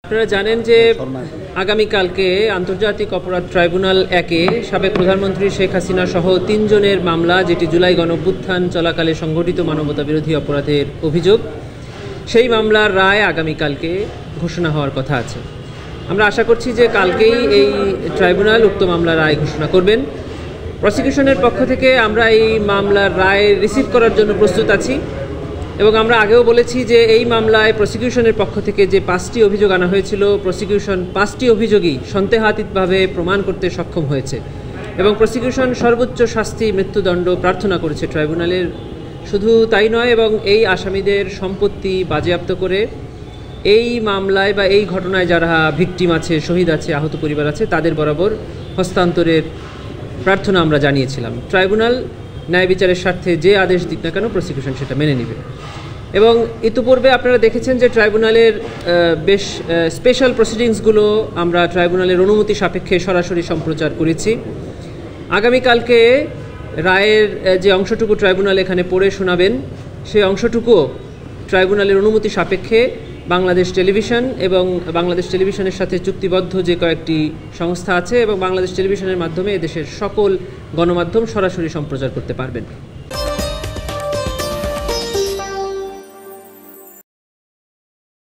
আপনারা জানেন যে আগামীকালকে আন্তর্জাতিক অপরাধ ট্রাইব্যুনাল 1-এ সাবেক প্রধানমন্ত্রী শেখ হাসিনা সহ 3 জনের মামলা, যেটি জুলাই গণঅভ্যুত্থান চলাকালে সংঘটিত মানবতা বিরোধী অপরাধের অভিযোগ, সেই মামলার রায় আগামীকালকে ঘোষণা হওয়ার কথা আছে। আমরা আশা করছি যে কালকেই এই ট্রাইব্যুনাল উক্ত মামলার রায় ঘোষণা করবেন। প্রসিকিউশনের পক্ষ থেকে আমরা এই মামলার রায় রিসিভ করার জন্য প্রস্তুত আছি এবং আমরা আগেও বলেছি যে এই মামলায় প্রসিকিউশনের পক্ষ থেকে যে 5টি অভিযোগ আনা হয়েছিল, প্রসিকিউশন 5টি অভিযোগই সন্দেহাতীতভাবে প্রমাণ করতে সক্ষম হয়েছে এবং প্রসিকিউশন সর্বোচ্চ শাস্তি মৃত্যুদণ্ড প্রার্থনা করেছে ট্রাইব্যুনালের। শুধু তাই নয়, এবং এই আসামিদের সম্পত্তি বাজেয়াপ্ত করে এই মামলায় বা এই ঘটনায় যারা ভিকটিম আছে, শহীদ আছে, আহত পরিবার আছে, তাদের বরাবর হস্তান্তরের প্রার্থনা আমরা জানিয়েছিলাম। ট্রাইব্যুনাল ন্যায় বিচারের স্বার্থে যে আদেশ দিক না কেন প্রসিকিউশন সেটা মেনে নেবে। এবং ইতিপূর্বে আপনারা দেখেছেন যে ট্রাইব্যুনালের বেশ স্পেশাল প্রসিডিংসগুলো আমরা ট্রাইব্যুনালের অনুমতি সাপেক্ষে সরাসরি সম্প্রচার করেছি। আগামীকালকে রায়ের যে অংশটুকু ট্রাইব্যুনাল এখানে পড়ে শোনাবেন, সেই অংশটুকুও ট্রাইব্যুনালের অনুমতি সাপেক্ষে বাংলাদেশ টেলিভিশন এবং বাংলাদেশ টেলিভিশনের সাথে চুক্তিবদ্ধ যে কয়েকটি সংস্থা আছে এবং বাংলাদেশ টেলিভিশনের মাধ্যমে এদেশের সকল গণমাধ্যম সরাসরি সম্প্রচার করতে পারবেন।